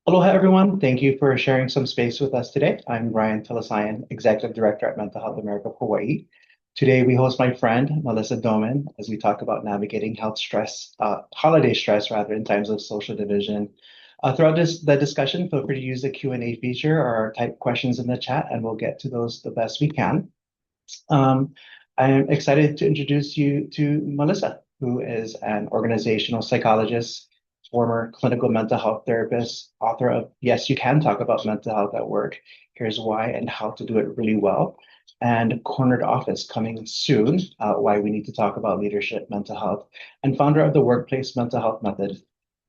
Aloha, everyone. Thank you for sharing some space with us today. I'm Brian Telesayan, Executive Director at Mental Health America of Hawaii. Today, we host my friend, Melissa Doman, as we talk about navigating health stress, holiday stress, rather, in times of social division. Throughout the discussion, feel free to use the Q&A feature or type questions in the chat, and we'll get to those the best we can. Um, I'm excited to introduce you to Melissa, who is an organizational psychologist, former clinical mental health therapist, author of Yes, You Can Talk About Mental Health at Work. Here's why and how to do it really well. And Cornered Office coming soon, why we need to talk about leadership, mental health, and founder of the Workplace Mental Health Method.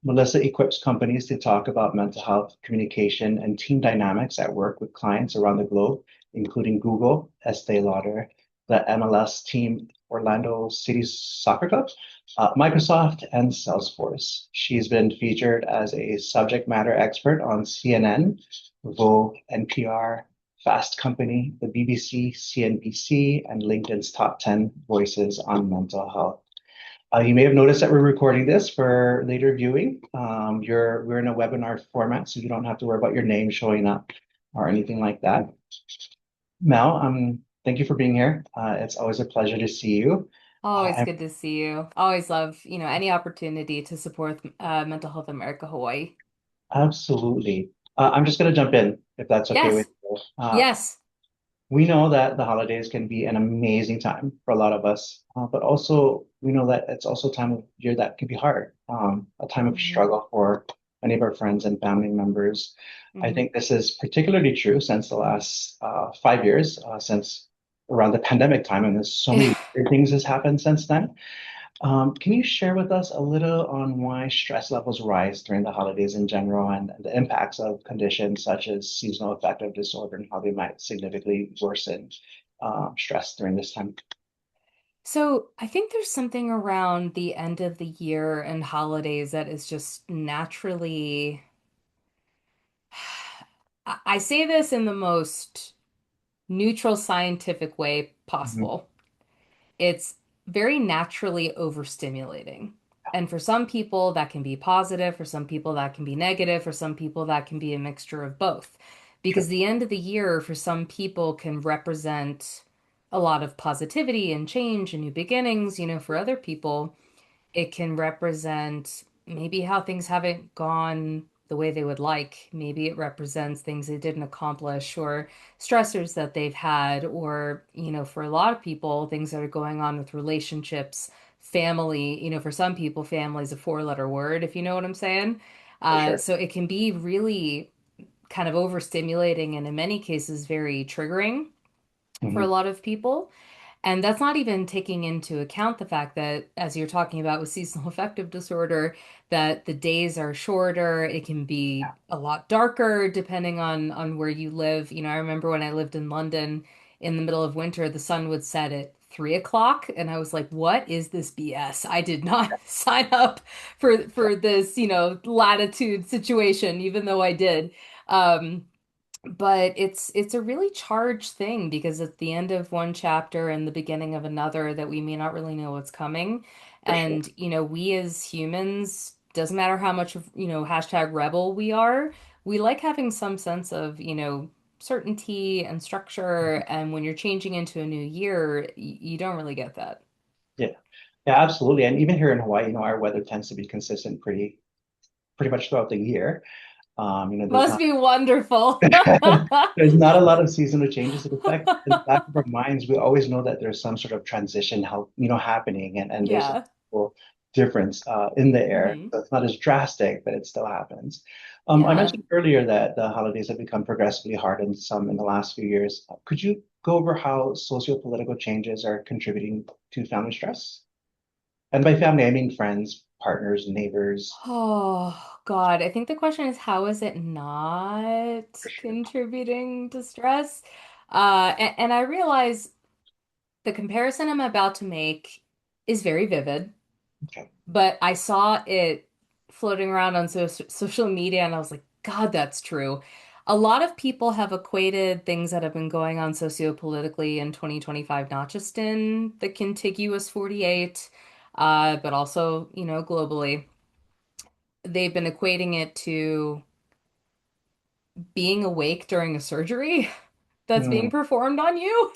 Melissa equips companies to talk about mental health, communication, and team dynamics at work with clients around the globe, including Google, Estee Lauder, the MLS team, Orlando City Soccer Club, Microsoft, and Salesforce. She's been featured as a subject matter expert on CNN, Vogue, NPR, Fast Company, the BBC, CNBC, and LinkedIn's top 10 voices on mental health. You may have noticed that we're recording this for later viewing. We're in a webinar format, so you don't have to worry about your name showing up or anything like that. Mel, thank you for being here. It's always a pleasure to see you. Always And good to see you. Always love, any opportunity to support Mental Health America Hawaii. absolutely. I'm just going to jump in if that's okay with Yes, you. yes. We know that the holidays can be an amazing time for a lot of us, but also we know that it's also a time of year that can be hard, a time of Hmm. struggle for many of our friends and family members. I Hmm. think this is particularly true since the last 5 years, since around the pandemic time, and there's so many weird things has happened since then. Can you share with us a little on why stress levels rise during the holidays in general and the impacts of conditions such as seasonal affective disorder and how they might significantly worsen stress during this time? So I think there's something around the end of the year and holidays that is just naturally, I say this in the most neutral scientific way Mhm. possible. It's very naturally overstimulating. And for some people, that can be positive. For some people, that can be negative. For some people, that can be a mixture of both. Because Sure. the end of the year, for some people, can represent a lot of positivity and change and new beginnings. For other people, it can represent maybe how things haven't gone the way they would like. Maybe it represents things they didn't accomplish or stressors that they've had, or, for a lot of people, things that are going on with relationships, family. For some people, family is a four-letter word, if you know what I'm saying. For sure. So it can be really kind of overstimulating and in many cases very triggering for a Mhm. lot of people. And that's not even taking into account the fact that, as you're talking about with seasonal affective disorder, that the days are shorter. It can be a lot darker depending on where you live. I remember when I lived in London in the middle of winter, the sun would set at 3 o'clock, and I was like, "What is this BS? I did not sign up for this, latitude situation, even though I did." Um, but it's a really charged thing because it's the end of one chapter and the beginning of another that we may not really know what's coming. For sure. And, we as humans, doesn't matter how much of, hashtag rebel we are, we like having some sense of, certainty and structure. And when you're changing into a new year, you don't really get that. Yeah. Yeah, absolutely. And even here in Hawaii, our weather tends to be consistent pretty much throughout the year. There's Must not be wonderful. there's not a lot of seasonal changes. In the back of our minds, we always know that there's some sort of transition happening, and there's a Yeah. difference in the air. Hmm. So it's not as drastic, but it still happens. I Yeah. mentioned earlier that the holidays have become progressively hard in some in the last few years. Could you go over how socio-political changes are contributing to family stress? And by family, I mean friends, partners, neighbors. Oh God, I think the question is how is it not For sure. contributing to stress? And I realize the comparison I'm about to make is very vivid, Okay. but I saw it floating around on social media and I was like, God, that's true. A lot of people have equated things that have been going on sociopolitically in 2025, not just in the contiguous 48, but also, globally. They've been equating it to being awake during a surgery that's being Mm. performed on you.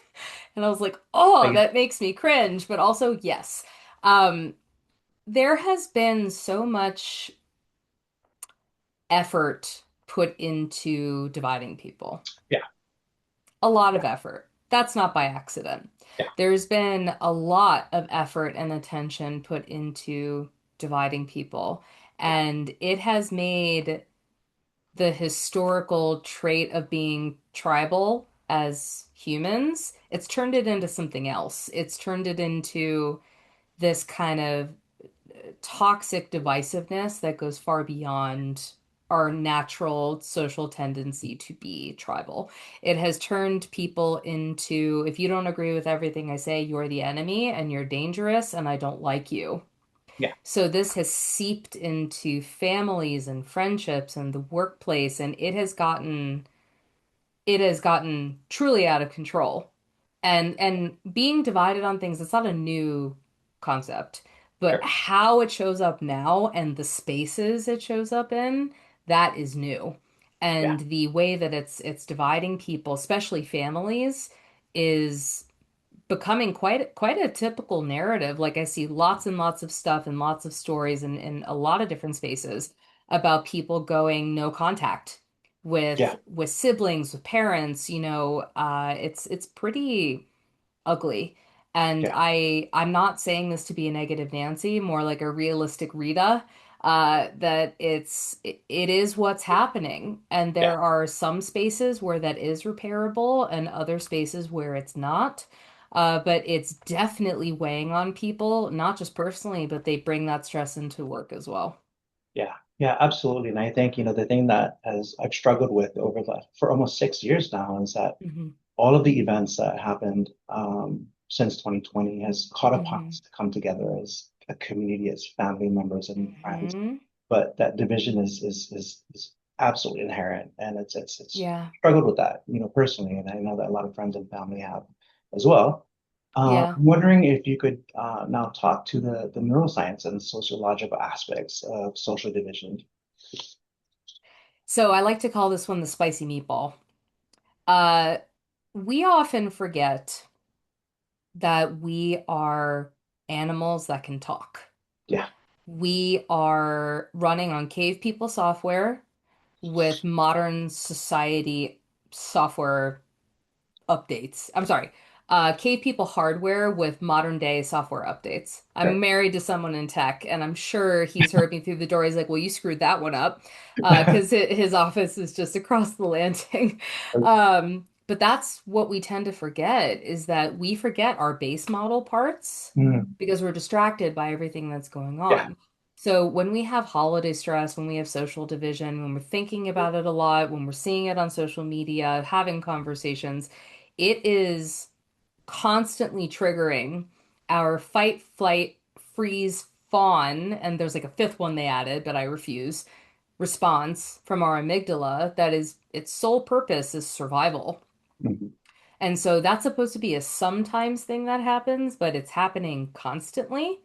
And I was like, oh, Like, that makes me cringe. But also, yes, um, there has been so much effort put into dividing people. yeah, A lot of yeah, effort. That's not by accident. yeah, There's been a lot of effort and attention put into dividing people, yeah, and it has made the historical trait of being tribal as humans, it's turned it into something else. It's turned it into this kind of toxic divisiveness that goes far beyond our natural social tendency to be tribal. It has turned people into, if you don't agree with everything I say, you're the enemy and you're dangerous and I don't like you. yeah, So this has seeped into families and friendships and the workplace, and it has gotten truly out of control. And being divided on things, it's not a new concept, but sure. how it shows up now and the spaces it shows up in, that is new. Yeah, And the way that it's dividing people, especially families, is becoming quite a typical narrative. Like I see lots and lots of stuff and lots of stories in a lot of different spaces about people going no contact yeah, with siblings, with parents, it's pretty ugly. And yeah, I'm not saying this to be a negative Nancy, more like a realistic Rita, that it is what's happening. And yeah, there are some spaces where that is repairable and other spaces where it's not. But it's definitely weighing on people, not just personally, but they bring that stress into work as well. yeah, yeah, absolutely. And I think, the thing that I've struggled with for almost 6 years now is that Hmm. all of the events that happened since 2020 has caught upon Hmm. us to come together as a community, as family members and friends. Hmm. But that division is absolutely inherent, and it's Yeah. struggled with that, personally, and I know that a lot of friends and family have as well. Yeah. I'm wondering if you could now talk to the neuroscience and sociological aspects of social division. So I like to call this one the spicy meatball. Uh, we often forget that we are animals that can talk. Yeah, We are running on cave people software with modern society software updates. I'm sorry, cave people hardware with modern day software updates. I'm sure. married to someone in tech, and I'm sure he's heard me through the door. He's like, "Well, you screwed that one up," because his office is just across the landing. But that's what we tend to forget is that we forget our base model parts Mm, because we're distracted by everything that's going yeah, on. So when we have holiday stress, when we have social division, when we're thinking about it a lot, when we're seeing it on social media, having conversations, it is constantly triggering our fight, flight, freeze, fawn, and there's like a fifth one they added, but I refuse, response from our amygdala that is its sole purpose is survival. mhm, And so that's supposed to be a sometimes thing that happens, but it's happening constantly,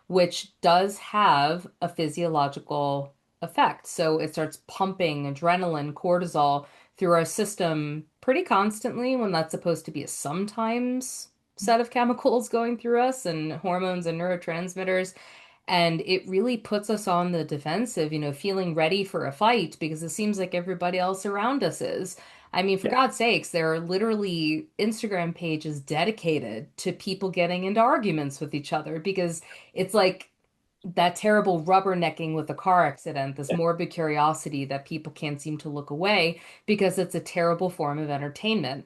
which does have a physiological effect. So it starts pumping adrenaline, cortisol through our system pretty constantly when that's supposed to be a sometimes set of chemicals going through us and hormones and neurotransmitters. And it really puts us on the defensive, feeling ready for a fight because it seems like everybody else around us is. I mean, for yeah, God's sakes, there are literally Instagram pages dedicated to people getting into arguments with each other because it's like that terrible rubbernecking with a car accident, this yeah, morbid curiosity that people can't seem to look away because it's a terrible form of entertainment.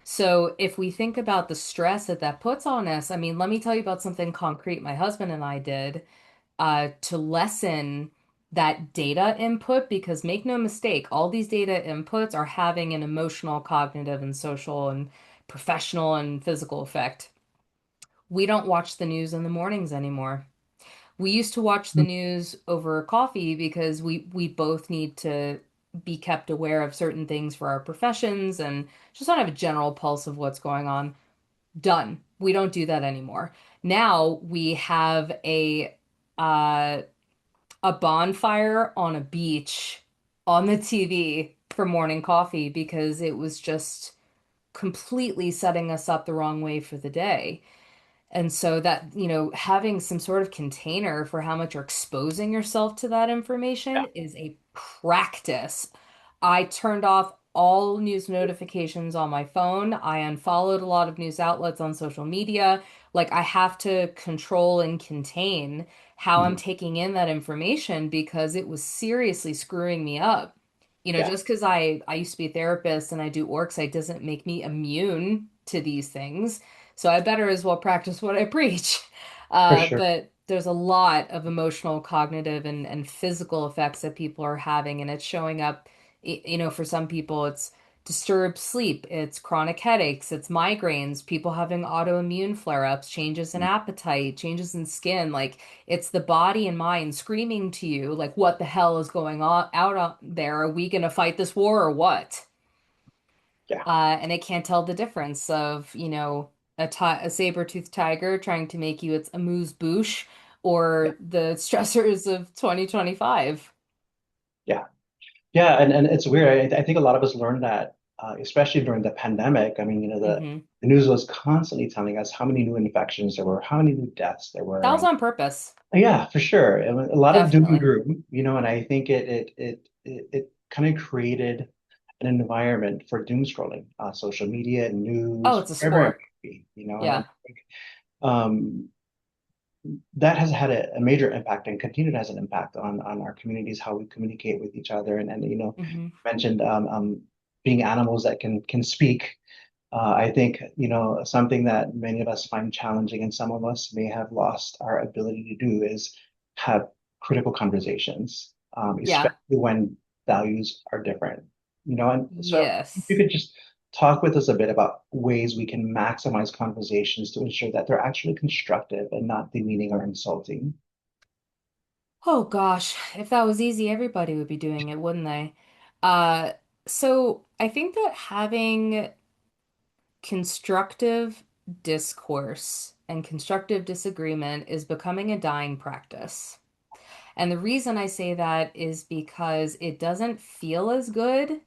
So if we think about the stress that that puts on us, I mean, let me tell you about something concrete my husband and I did to lessen that data input because make no mistake, all these data inputs are having an emotional, cognitive, and social and professional and physical effect. We don't watch the news in the mornings anymore. We used to watch the mm, news over coffee because we both need to be kept aware of certain things for our professions and just want to have a general pulse of what's going on. Done. We don't do that anymore. Now we have uh, a bonfire on a beach on the TV for morning coffee because it was just completely setting us up the wrong way for the day. And so that, having some sort of container for how much you're exposing yourself to that Yeah. information is a practice. I turned off all news notifications on my phone. I unfollowed a lot of news outlets on social media. Like I have to control and contain how I'm Mhm. taking in that information because it was seriously screwing me up. Yeah, Just because I used to be a therapist and I do org site doesn't make me immune to these things. So I better as well practice what I preach. for sure. But there's a lot of emotional, cognitive, and physical effects that people are having, and it's showing up. For some people, it's disturbed sleep, it's chronic headaches, it's migraines, people having autoimmune flare-ups, changes in Mm. appetite, changes in skin. Like it's the body and mind screaming to you, like, what the hell is going on out there? Are we gonna fight this war or what? Yeah, And it can't tell the difference of, a saber-toothed tiger trying to make you its amuse-bouche yeah, or the stressors of 2025. yeah. Yeah, and it's weird. I think a lot of us learned that, especially during the pandemic. I mean, Hmm. the news was constantly telling us how many new infections there were, how many new deaths there were, That was and on purpose. yeah, for sure. And a lot of doom and Definitely. gloom, and I think it kind of created an environment for doom scrolling, social media, Oh, news, it's a wherever it sport. might be, and I Yeah. think um, that has had a major impact and continued to has an impact on our communities, how we communicate with each other, and Hmm. mentioned being animals that can speak. I think, something that many of us find challenging and some of us may have lost our ability to do is have critical conversations, Yeah. especially when values are different, and so if you Yes. could just talk with us a bit about ways we can maximize conversations to ensure that they're actually constructive and not demeaning or insulting. Oh gosh, if that was easy, everybody would be doing it, wouldn't they? Uh, so I think that having constructive discourse and constructive disagreement is becoming a dying practice. And the reason I say that is because it doesn't feel as good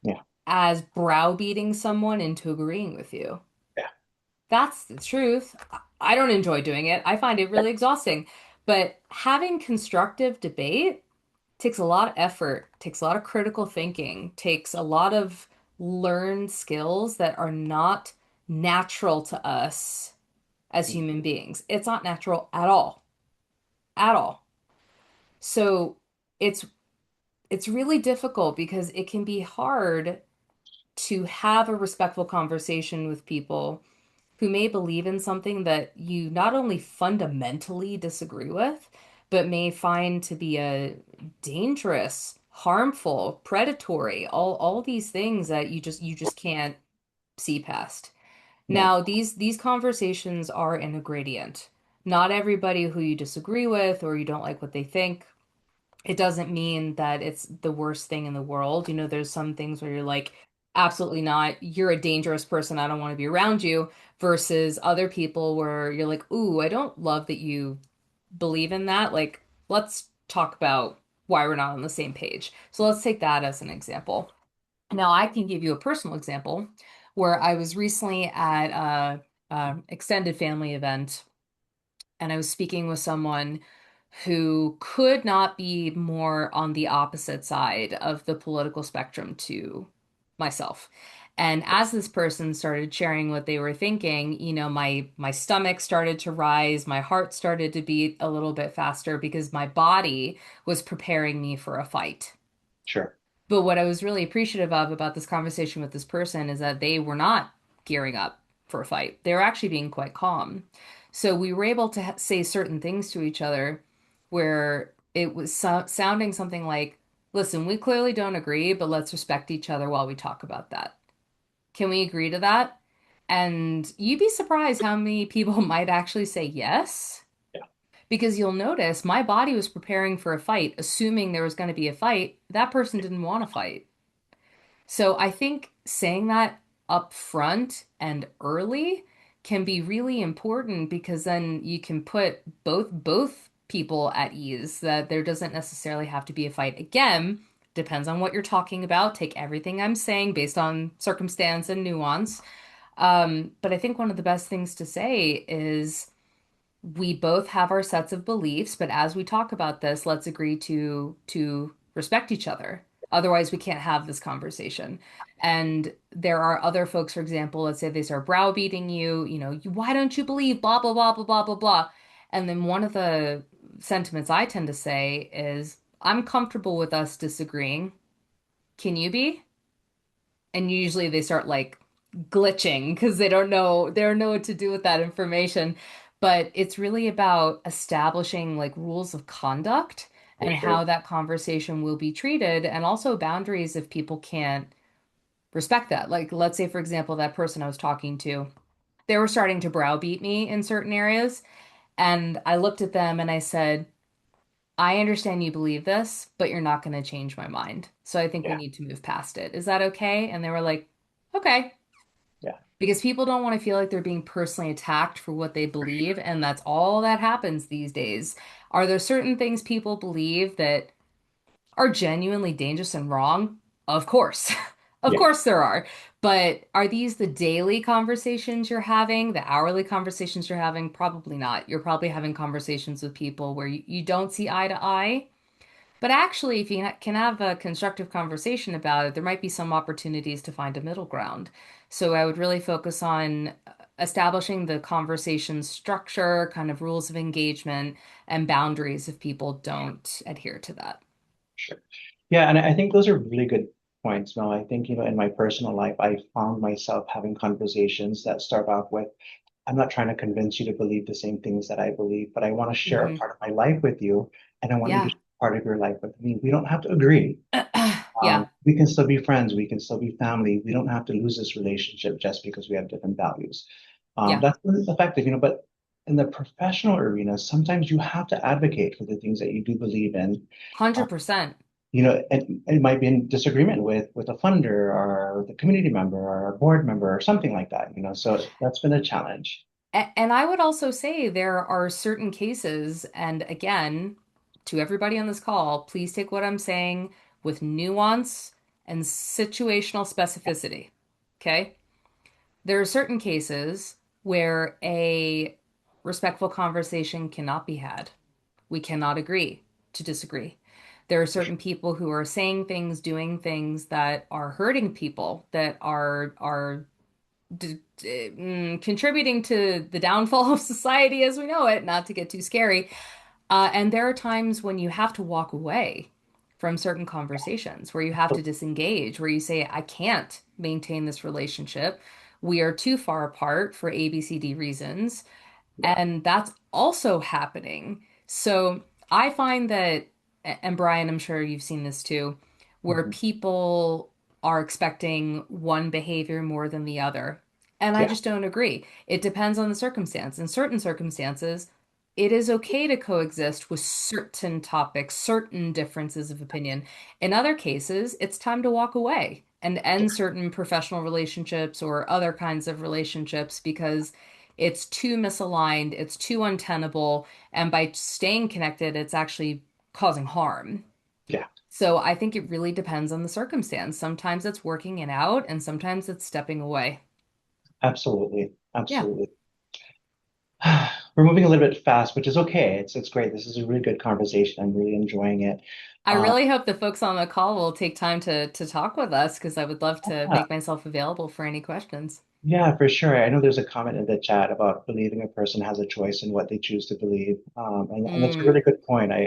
Yeah, as browbeating someone into agreeing with you. yeah, That's the truth. I don't enjoy doing it. I find it yeah, really exhausting. But having constructive debate takes a lot of effort, takes a lot of critical thinking, takes a lot of learned skills that are not natural to us as mm, human beings. It's not natural at all. At all. So it's it's really difficult because it can be hard to have a respectful conversation with people who may believe in something that you not only fundamentally disagree with, but may find to be a dangerous, harmful, predatory, all these things that you just can't see past. no, Now, these conversations are in a gradient. Not everybody who you disagree with or you don't like what they think, it doesn't mean that it's the worst thing in the world. There's some things where you're like, absolutely not. You're a dangerous person. I don't want to be around you. Versus other people where you're like, ooh, I don't love that you believe in that. Like, let's talk about why we're not on the same page. So let's take that as an example. Now, I can give you a personal example where I was recently at a extended family event and I was speaking with someone who could not be more on the opposite side of the political spectrum to myself. And as this person started sharing what they were thinking, my stomach started to rise, my heart started to beat a little bit faster because my body was preparing me for a fight. sure, But what I was really appreciative of about this conversation with this person is that they were not gearing up for a fight. They were actually being quite calm. So we were able to say certain things to each other where it was sounding something like, listen, we clearly don't agree, but let's respect each other while we talk about that. Can we agree to that? And you'd be surprised how many people might actually say yes. yeah, Because you'll notice my body was preparing for a fight, assuming there was going to be a fight. That person didn't want to fight. So I think saying that up front and early can be really important because then you can put both people at ease that there doesn't necessarily have to be a fight. Again, Depends on what you're talking about. Take everything I'm saying based on circumstance and nuance. But I think one of the best things to say is we both have our sets of beliefs, but as we talk about this, let's agree to respect each other. Otherwise, we can't have this conversation. And there are other folks, for example, let's say they start browbeating you, why don't you believe blah blah blah blah blah blah blah. And then one of the sentiments I tend to say is, I'm comfortable with us disagreeing. Can you be? And usually they start like glitching because they don't know what to do with that information. But it's really about establishing like rules of conduct For and sure. how that conversation will be treated, and also boundaries if people can't respect that. Like, let's say, for example, that person I was talking to, they were starting to browbeat me in certain areas, and I looked at them and I said, I understand you believe this, but you're not going to change my mind. So I think we Yeah. need to move past it. Is that okay? And they were like, okay. Yeah. Because people don't want to feel like they're being personally attacked for what they believe, and that's all that happens these days. Are there certain things people believe that are genuinely dangerous and wrong? Of course. Of Yeah. course there are. But are these the daily conversations you're having, the hourly conversations you're having? Probably not. You're probably having conversations with people where you don't see eye to eye. But actually, if you can have a constructive conversation about it, there might be some opportunities to find a middle ground. So I would really focus on establishing the conversation structure, kind of rules of engagement, and boundaries if people don't adhere to that. Sure. Yeah, and I think those are really good points, Mel. I think, in my personal life, I found myself having conversations that start off with, I'm not trying to convince you to believe the same things that I believe, but I want to share a Hmm. part of my life with you, and I want you to Yeah. share part of your life with me. We don't have to agree. Yeah. We can still be friends. We can still be family. We don't have to lose this relationship just because we have different values. Yeah. That's really effective, but in the professional arena, sometimes you have to advocate for the things that you do believe in. Uh, 100%. and it might be in disagreement with a funder or the community member or a board member or something like that. So that's been a challenge. And I would also say there are certain cases, and again, to everybody on this call, please take what I'm saying with nuance and situational specificity. Okay? There are certain cases where a respectful conversation cannot be had. We cannot agree to disagree. There are certain people who are saying things, doing things that are hurting people, that are contributing to the downfall of society as we know it, not to get too scary. And there are times when you have to walk away from certain conversations, where you have to disengage, where you say, I can't maintain this relationship. We are too far apart for ABCD reasons. Yeah. And that's also happening. So I find that, and Brian, I'm sure you've seen this too, where Mhm. people are expecting one behavior more than the other. And I Yeah. just don't agree. It depends on the circumstance. In certain circumstances, it is okay to coexist with certain topics, certain differences of opinion. In other cases, it's time to walk away and end certain professional relationships or other kinds of relationships because it's too misaligned, it's too untenable, and by staying connected, it's actually causing harm. Yeah. So I think it really depends on the circumstance. Sometimes it's working it out, and sometimes it's stepping away. Absolutely. Yeah. Absolutely. We're moving a little bit fast, which is okay. It's great. This is a really good conversation. I'm really enjoying it. I Uh, really hope the folks on the call will take time to talk with us because I would love to yeah, make myself available for any questions. yeah, for sure. I know there's a comment in the chat about believing a person has a choice in what they choose to believe. And that's a Mm, really good point. I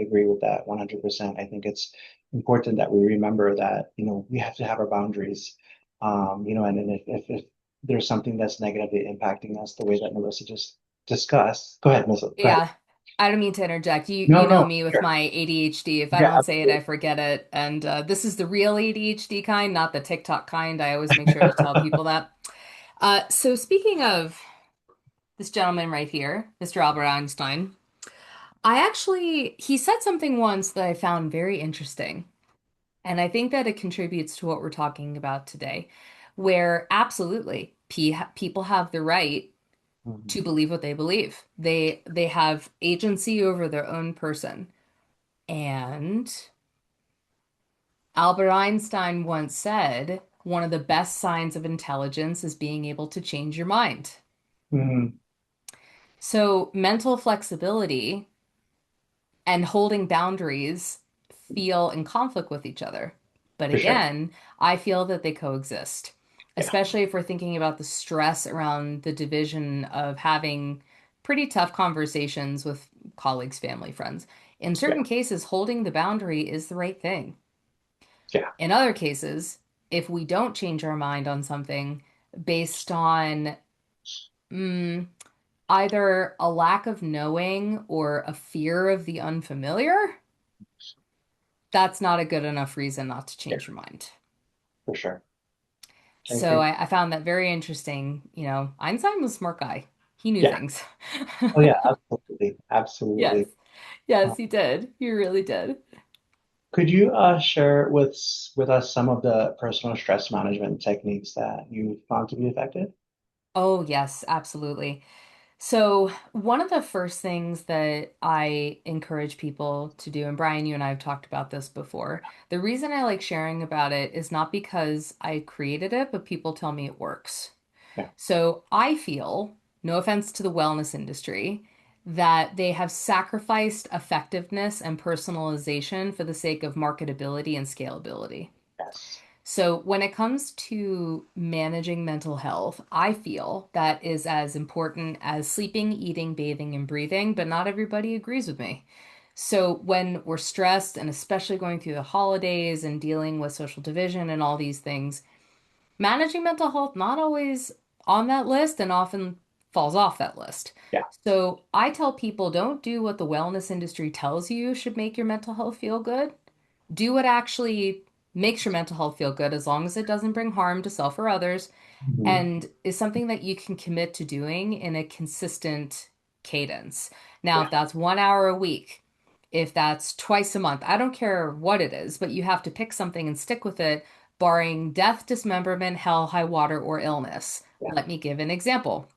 agree with that 100%. I think it's important that we remember that, we have to have our boundaries. And if there's something that's negatively impacting us, the way that Melissa just discussed, go ahead, Melissa. Go ahead. yeah. I don't mean to interject. You No, you know no, me with sure. my ADHD. If I Yeah, don't say it, absolutely. I forget it. And this is the real ADHD kind, not the TikTok kind. I always make sure to tell people that. So speaking of this gentleman right here, Mr. Albert Einstein, he said something once that I found very interesting. And I think that it contributes to what we're talking about today, where absolutely people have the right Mhm. to believe what they believe. They have agency over their own person. And Albert Einstein once said, one of the best signs of intelligence is being able to change your mind. Mm, So, mental flexibility and holding boundaries feel in conflict with each other. But for sure. again, I feel that they coexist, Yeah. especially if we're thinking about the stress around the division of having pretty tough conversations with colleagues, family, friends. In Yeah. certain cases, holding the boundary is the right thing. Yeah. In other cases, if we don't change our mind on something based on mm, either a lack of knowing or a fear of the unfamiliar, that's not a good enough reason not to Yeah. change your mind. For sure. I So agree. I found that very interesting. You know, Einstein was a smart guy. He knew Yeah. things. Oh yeah, absolutely. Yes. Absolutely. Yes, he did. He really did. Could you share with us some of the personal stress management techniques that you found to be effective? Oh, yes, absolutely. So, one of the first things that I encourage people to do, and Brian, you and I have talked about this before, the reason I like sharing about it is not because I created it, but people tell me it works. Yeah. So I feel, no offense to the wellness industry, that they have sacrificed effectiveness and personalization for the sake of marketability and scalability. Yes. So when it comes to managing mental health, I feel that is as important as sleeping, eating, bathing, and breathing, but not everybody agrees with me. So when we're stressed, and especially going through the holidays and dealing with social division and all these things, managing mental health not always on that list and often falls off that list. Yeah. So I tell people don't do what the wellness industry tells you should make your mental health feel good. Do what actually makes your mental health feel good as long as it doesn't bring harm to self or others Mhm. and is something that you can commit to doing in a consistent cadence. Now, Yeah. if that's 1 hour a week, if that's twice a month, I don't care what it is, but you have to pick something and stick with it, barring death, dismemberment, hell, high water, or illness. Yeah. Let me give an example.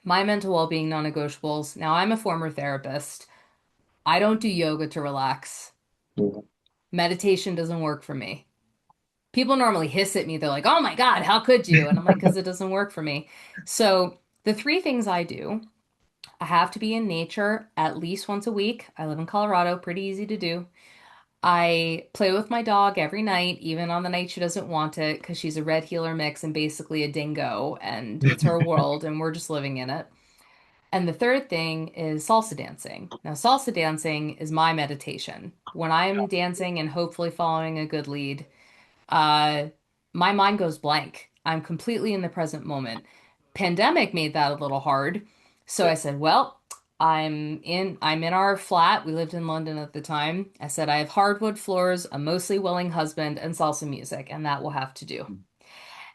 My mental well-being non-negotiables. Now, I'm a former therapist. I don't do yoga to relax. Mhm. Meditation doesn't work for me. People normally hiss at me. They're like, "Oh my God, how could you?" And I'm like, "Because it doesn't work for me." So the three things I do, I have to be in nature at least once a week. I live in Colorado, pretty easy to do. I play with my dog every night, even on the night she doesn't want it, because she's a red heeler mix and basically a dingo, and it's her world, and we're just living in it. And the third thing is salsa dancing. Now, salsa dancing is my meditation. When I'm dancing and hopefully following a good lead, uh, my mind goes blank. I'm completely in the present moment. Pandemic made that a little hard. So Yeah. I said, well, I'm in our flat. We lived in London at the time. I said I have hardwood floors, a mostly willing husband, and salsa music, and that will have to do.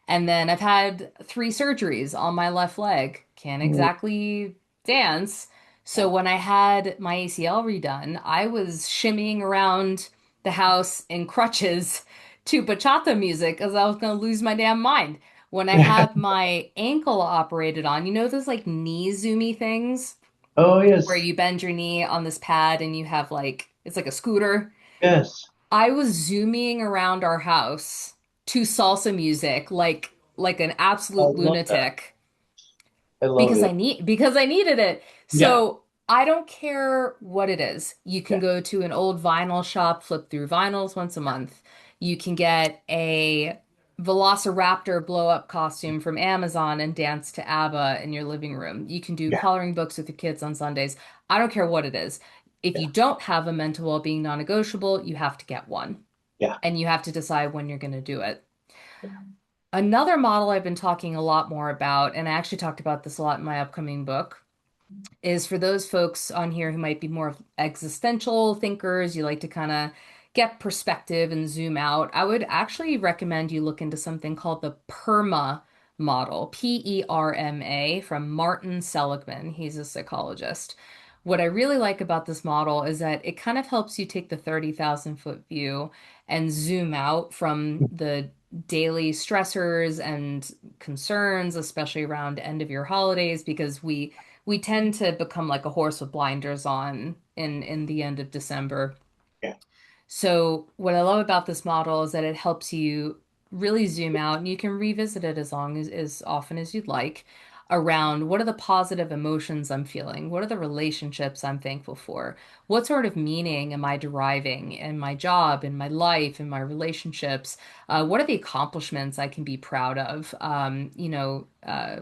And then I've had three surgeries on my left leg. Can't Mhm. exactly dance. So Yeah. when I had my ACL redone, I was shimmying around the house in crutches to bachata music because I was going to lose my damn mind. When I Yeah. had my ankle operated on, you know those like knee zoomy things Oh where yes. you bend your knee on this pad and you have like it's like a scooter. Yes. I was zooming around our house to salsa music like an I absolute love that. lunatic I love it. because I needed it. Yeah. So I don't care what it is. You can Yeah. go to an old vinyl shop, flip through vinyls once a month. You can get a Velociraptor blow up costume from Amazon and dance to ABBA in your living room. You can do Yeah. coloring books with your kids on Sundays. I don't care what it is. If Yeah. you don't have a mental well-being non-negotiable, you have to get one Yeah. and you have to decide when you're going to do it. Another model I've been talking a lot more about, and I actually talked about this a lot in my upcoming book, is for those folks on here who might be more existential thinkers, you like to kind of get perspective and zoom out. I would actually recommend you look into something called the PERMA model, PERMA, from Martin Seligman. He's a psychologist. What I really like about this model is that it kind of helps you take the 30,000 foot view and zoom out from the daily stressors and concerns, especially around end of year holidays, because we tend to become like a horse with blinders on in the end of December. Yeah. So what I love about this model is that it helps you really zoom out and you can revisit it as often as you'd like around what are the positive emotions I'm feeling? What are the relationships I'm thankful for? What sort of meaning am I deriving in my job, in my life, in my relationships? What are the accomplishments I can be proud of?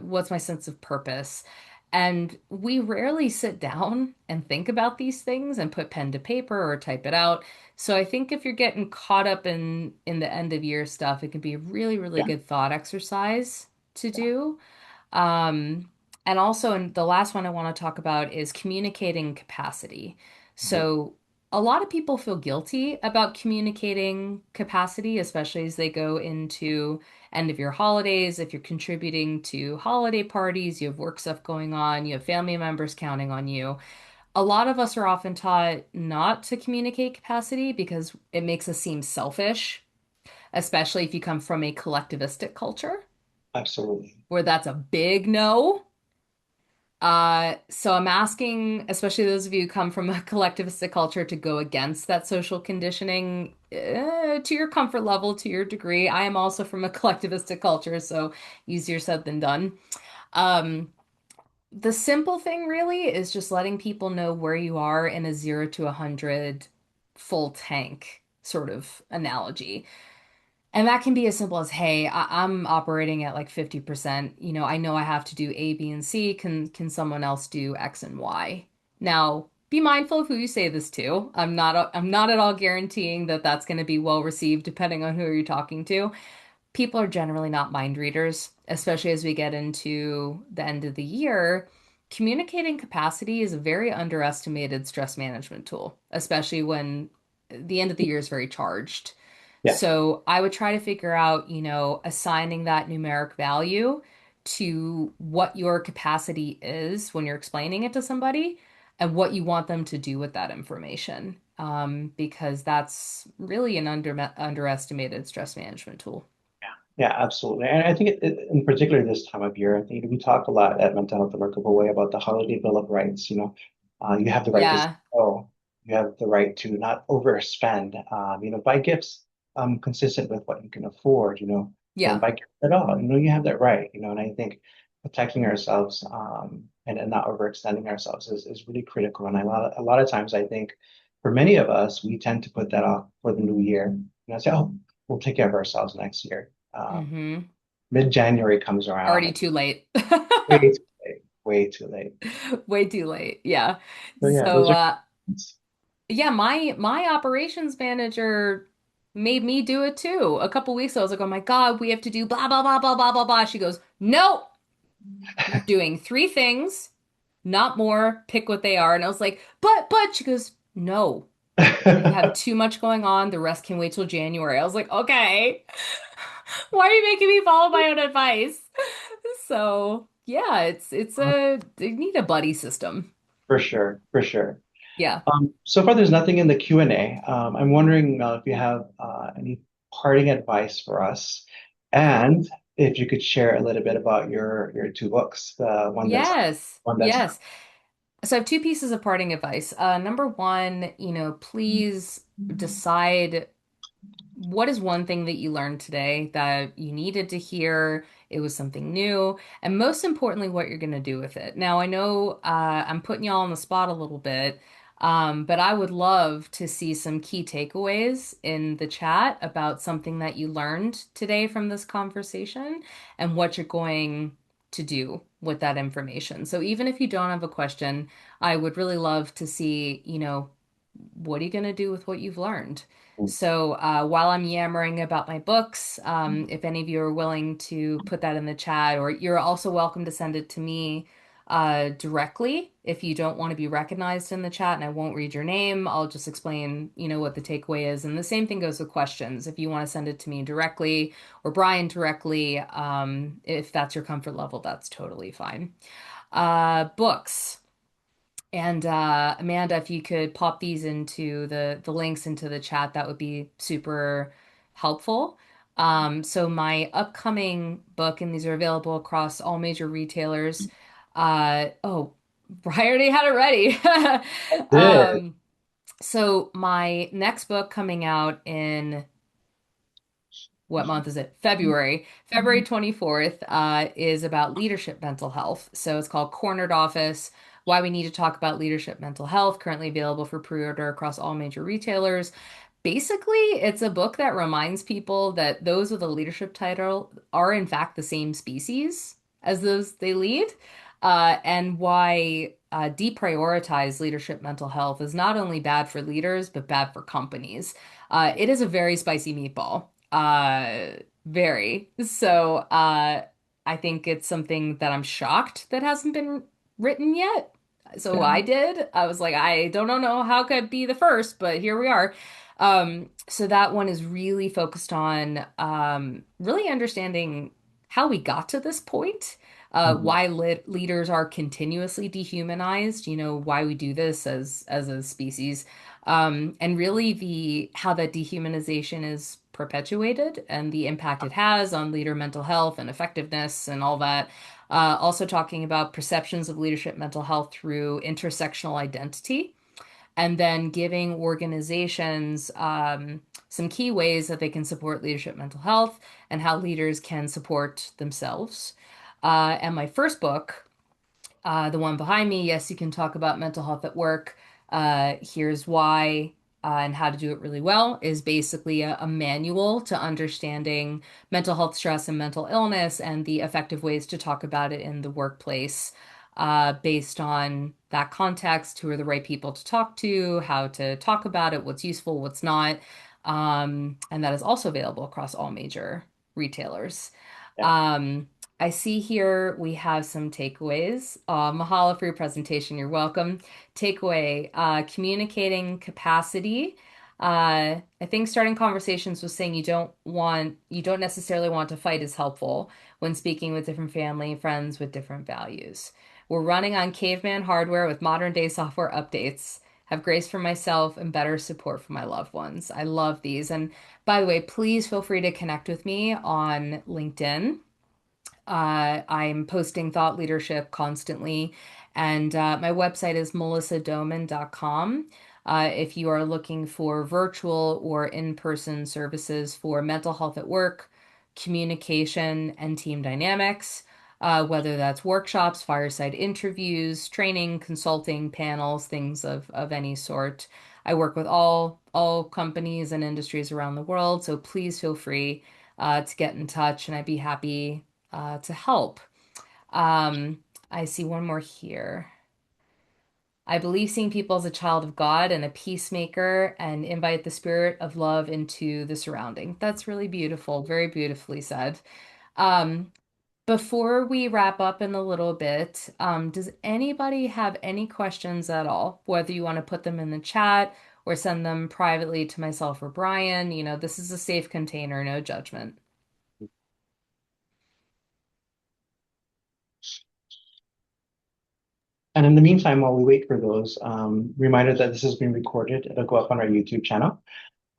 What's my sense of purpose? And we rarely sit down and think about these things and put pen to paper or type it out. So I think if you're getting caught up in the end of year stuff, it can be a really, really Yeah. good thought exercise to do. Um, and also, and the last one I want to talk about is communicating capacity. Mhm. So, a lot of people feel guilty about communicating capacity, especially as they go into end of year holidays. If you're contributing to holiday parties, you have work stuff going on, you have family members counting on you. A lot of us are often taught not to communicate capacity because it makes us seem selfish, especially if you come from a collectivistic culture Absolutely. where that's a big no. So I'm asking, especially those of you who come from a collectivistic culture, to go against that social conditioning to your comfort level, to your degree. I am also from a collectivistic culture, so easier said than done. Um, the simple thing really is just letting people know where you are in a 0 to 100 full tank sort of analogy. And that can be as simple as, hey, I'm operating at like 50%. I know I have to do A, B, and C. Can someone else do X and Y? Now, be mindful of who you say this to. I'm not at all guaranteeing that that's going to be well received depending on who you're talking to. People are generally not mind readers, especially as we get into the end of the year. Communicating capacity is a very underestimated stress management tool, especially when the end of the year is very charged. Yeah. So I would try to figure out, assigning that numeric value to what your capacity is when you're explaining it to somebody and what you want them to do with that information. Because that's really an underestimated stress management tool. Yeah, absolutely. And I think in particular this time of year, I think we talk a lot at Mental Health the Remarkable Way about the Holiday Bill of Rights. You have the right to say Yeah. no. You have the right to not overspend. Buy gifts consistent with what you can afford. Don't Yeah. buy gifts at all. You have that right. And I think protecting ourselves and not overextending ourselves is really critical. And a lot of times I think for many of us, we tend to put that off for the new year. Say, oh, we'll take care of ourselves next year. Mm-hmm. Mid-January comes around Already and too late. way too late, way too late. Way too late. Yeah. So yeah, So those are yeah, my operations manager made me do it too. A couple weeks ago, I was like, "Oh my God, we have to do blah blah blah blah blah blah blah." She goes, "No, you're doing three things, not more. Pick what they are." And I was like, "But," she goes, "No, you have too much going on. The rest can wait till January." I was like, "Okay, why are you making me follow my own advice?" So yeah, they need a buddy system. for sure, for sure. Yeah. So far, there's nothing in the Q&A. I'm wondering if you have any parting advice for us, and if you could share a little bit about your two books, the Yes. one that's Yes. So I have two pieces of parting advice. Number one, please decide what is one thing that you learned today that you needed to hear. It was something new, and most importantly, what you're going to do with it. Now, I know I'm putting y'all on the spot a little bit, but I would love to see some key takeaways in the chat about something that you learned today from this conversation and what you're going to do with that information. So even if you don't have a question, I would really love to see, what are you going to do with what you've learned? So while I'm yammering about my books, if any of you are willing to put that in the chat, or you're also welcome to send it to me directly if you don't want to be recognized in the chat and I won't read your name, I'll just explain, what the takeaway is. And the same thing goes with questions. If you want to send it to me directly or Brian directly, if that's your comfort level, that's totally fine. Books. And Amanda, if you could pop these into the links into the chat, that would be super helpful. So my upcoming book, and these are available across all major retailers. Oh, I already had it ready. did. Um, So my next book coming out in what month is it? February. February 24th is about leadership mental health. So it's called Cornered Office, Why We Need to Talk About Leadership Mental Health, currently available for pre-order across all major retailers. Basically, it's a book that reminds people that those with a leadership title are in fact the same species as those they lead, and why deprioritize leadership mental health is not only bad for leaders, but bad for companies. It is a very spicy meatball. Very. So, I think it's something that I'm shocked that hasn't been written yet. So Yeah. I did. I was like, I don't know how could be the first, but here we are. So that one is really focused on really understanding how we got to this point, Mhm. why leaders are continuously dehumanized, why we do this as a species, and really the how that dehumanization is perpetuated and the impact it has on leader mental health and effectiveness and all that. Also talking about perceptions of leadership mental health through intersectional identity, and then giving organizations some key ways that they can support leadership mental health and how leaders can support themselves. And my first book, the one behind me, Yes, You Can Talk About Mental Health at Work. Here's why, and how to do it really well, is basically a manual to understanding mental health stress and mental illness and the effective ways to talk about it in the workplace, based on that context, who are the right people to talk to, how to talk about it, what's useful, what's not. And that is also available across all major retailers. Yeah. Um, I see here we have some takeaways. Mahalo for your presentation. You're welcome. Takeaway, communicating capacity. I think starting conversations with saying you don't necessarily want to fight is helpful when speaking with different family, friends with different values. We're running on caveman hardware with modern day software updates. Have grace for myself and better support for my loved ones. I love these. And by the way, please feel free to connect with me on LinkedIn. I'm posting thought leadership constantly, and my website is melissadoman.com. If you are looking for virtual or in-person services for mental health at work, communication, and team dynamics, whether that's workshops, fireside interviews, training, consulting, panels, things of any sort. I work with all companies and industries around the world, so please feel free to get in touch, and I'd be happy to help. Um, I see one more here. I believe seeing people as a child of God and a peacemaker and invite the spirit of love into the surrounding. That's really beautiful, very beautifully said. Um, Before we wrap up in a little bit, does anybody have any questions at all? Whether you want to put them in the chat or send them privately to myself or Brian, this is a safe container, no judgment. And in the meantime, while we wait for those, reminder that this has been recorded. It'll go up on our YouTube channel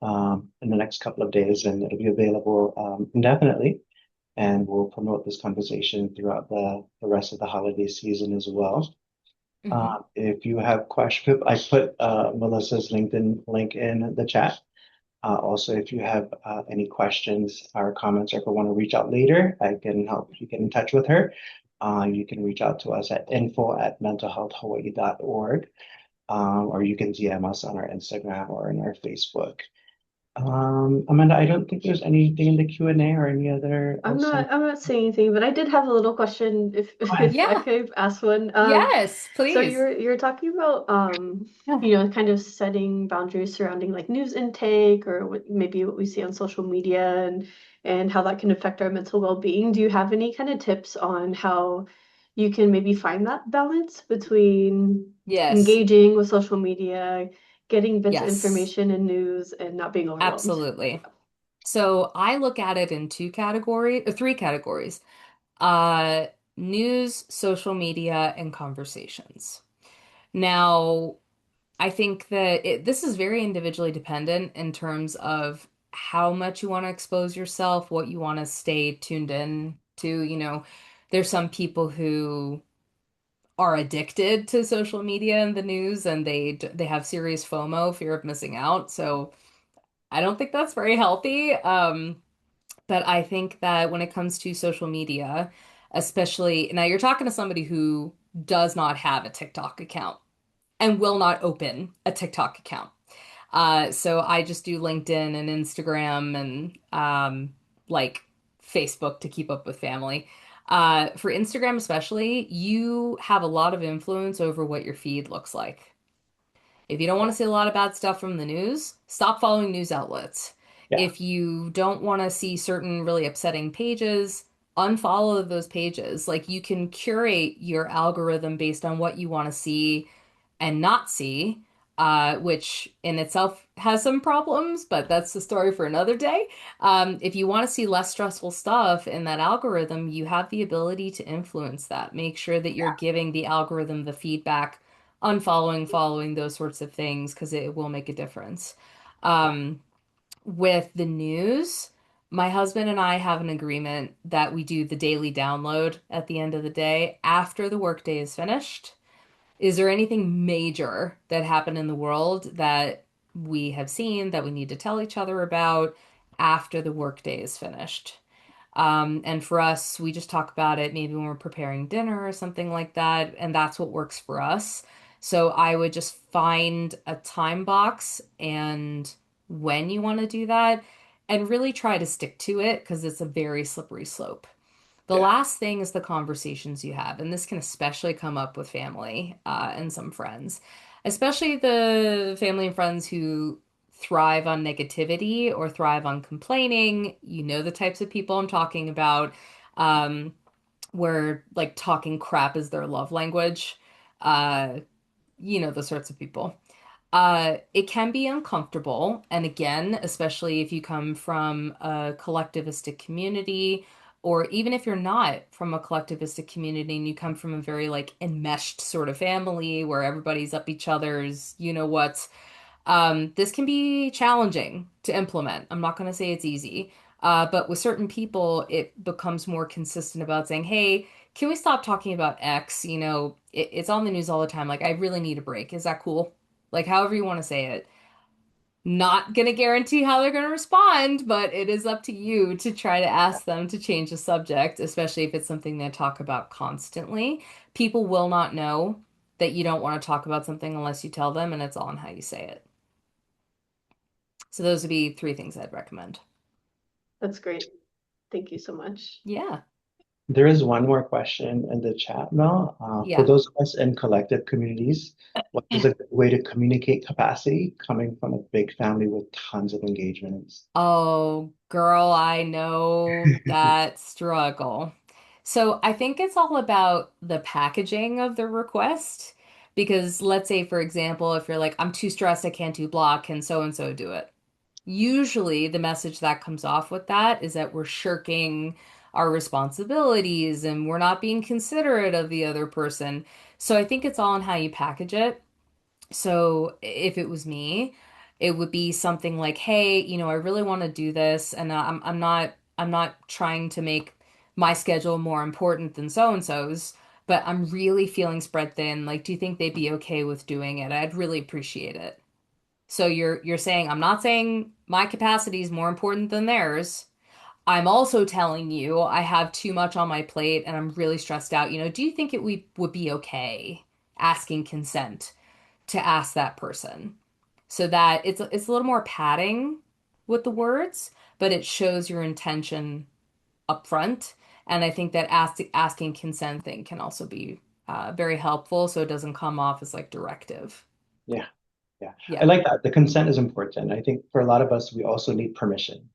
in the next couple of days, and it'll be available indefinitely. And we'll promote this conversation throughout the rest of the holiday season as well. Hmm. If you have questions, I put Melissa's LinkedIn link in the chat. Also, if you have any questions or comments, or if you want to reach out later, I can help you get in touch with her. You can reach out to us at info@mentalhealthhawaii.org, or you can DM us on our Instagram or in our Facebook. Amanda, I don't think there's anything in the Q&A or any other outstanding. I'm not saying anything, but I did have a little question if Go ahead. if I Yeah, could ask one. yes, So please. you're talking about Yeah. kind of setting boundaries surrounding like news intake or maybe what we see on social media and how that can affect our mental well-being. Do you have any kind of tips on how you can maybe find that balance between Yes, engaging with social media, getting bits of yes, information and news and not being overwhelmed? absolutely. So I look at it in three categories. News, social media, and conversations. Now, I think that this is very individually dependent in terms of how much you want to expose yourself, what you want to stay tuned in to. There's some people who are addicted to social media and the news, and they have serious FOMO, fear of missing out. So I don't think that's very healthy. But I think that when it comes to social media, especially now, you're talking to somebody who does not have a TikTok account and will not open a TikTok account. So I just do LinkedIn and Instagram and like Facebook to keep up with family. For Instagram especially, you have a lot of influence over what your feed looks like. If you don't want Yeah. to see a lot of bad stuff from the news, stop following news outlets. Yeah. If you don't want to see certain really upsetting pages, unfollow those pages. Like you can curate your algorithm based on what you want to see and not see, which in itself has some problems, but that's the story for another day. If you want to see less stressful stuff in that algorithm, you have the ability to influence that. Make sure that you're giving the algorithm the feedback, unfollowing, following, those sorts of things, because it will make a difference. Yeah. Um, with the news, my husband and I have an agreement that we do the daily download at the end of the day after the workday is finished. Is there anything major that happened in the world that we have seen that we need to tell each other about after the workday is finished? And for us, we just talk about it maybe when we're preparing dinner or something like that, and that's what works for us. So I would just find a time box and when you want to do that, and really try to stick to it because it's a very slippery slope. The Yeah. last thing is the conversations you have, and this can especially come up with family and some friends, especially the family and friends who thrive on negativity or thrive on complaining. You know the types of people I'm talking about, um, where like talking crap is their love language. Uh, you know the sorts of people. It can be uncomfortable. And again, especially if you come from a collectivistic community, or even if you're not from a collectivistic community and you come from a very like enmeshed sort of family where everybody's up each other's, you know what, this can be challenging to implement. I'm not going to say it's easy. But with certain people, it becomes more consistent about saying, hey, can we stop talking about X? You know, it's on the news all the time. Like, I really need a break. Is that cool? Like, however you want to say it. Not gonna guarantee how they're gonna respond, but it is up to you to try to ask them to change the subject, especially if it's something they talk about constantly. People will not know that you don't want to talk about something unless you tell them, and it's all in how you say it. So those would be three things I'd recommend. That's great. Thank you so much. Yeah. There is one more question in the chat now. For Yeah. those of us in collective communities, what is a good way to communicate capacity coming from a big family with tons of engagements? Oh, girl, I know that struggle. So I think it's all about the packaging of the request. Because let's say, for example, if you're like, I'm too stressed, I can't do block, can so and so do it? Usually the message that comes off with that is that we're shirking our responsibilities and we're not being considerate of the other person. So I think it's all in how you package it. So if it was me, it would be something like, "Hey, you know, I really want to do this, and I'm not trying to make my schedule more important than so and so's, but I'm really feeling spread thin. Like, do you think they'd be okay with doing it? I'd really appreciate it." So you're saying I'm not saying my capacity is more important than theirs. I'm also telling you I have too much on my plate and I'm really stressed out. You know, do you think it would be okay asking consent to ask that person? So that it's a little more padding with the words, but it shows your intention up front. And I think that asking consent thing can also be very helpful, so it doesn't come off as like directive. Yeah, yeah. I Yeah. like that. The consent is important. I think for a lot of us, we also need permission.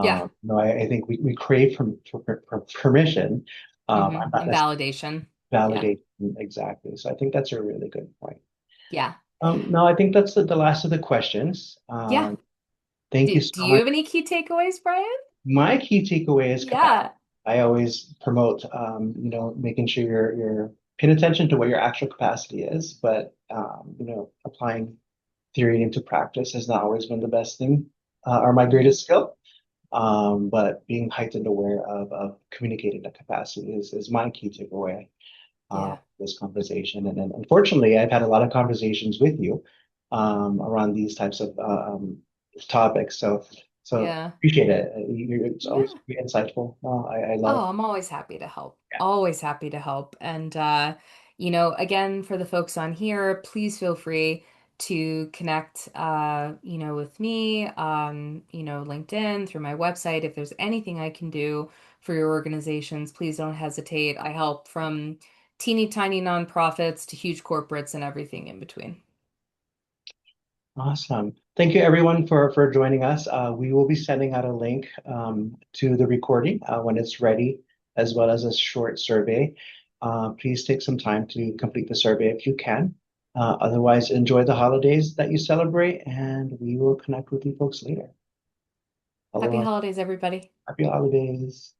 Yeah. I think we crave for permission, and not And necessarily validation. Yeah. validation exactly. So I think that's a really good point. Yeah. No, I think that's the last of the questions. Yeah. Thank you Do so you much. have any key takeaways, Brian? My key takeaway is capacity. Yeah. I always promote, making sure you're paying attention to what your actual capacity is, but applying theory into practice has not always been the best thing, or my Hmm. greatest skill. But being heightened aware of communicating that capacity is my key takeaway. Yeah. this conversation. And then unfortunately, I've had a lot of conversations with you around these types of topics. So Yeah. appreciate it. It's always Yeah. very insightful. I love. Oh, I'm always happy to help. Yeah. Always happy to help. And again, for the folks on here, please feel free to connect with me on, LinkedIn, through my website. If there's anything I can do for your organizations, please don't hesitate. I help from teeny tiny nonprofits to huge corporates and everything in between. Awesome. Thank you everyone for joining us. We will be sending out a link to the recording when it's ready, as well as a short survey. Please take some time to complete the survey if you can. Otherwise, enjoy the holidays that you celebrate, and we will connect with you folks later. Happy Aloha. holidays, everybody. Happy holidays.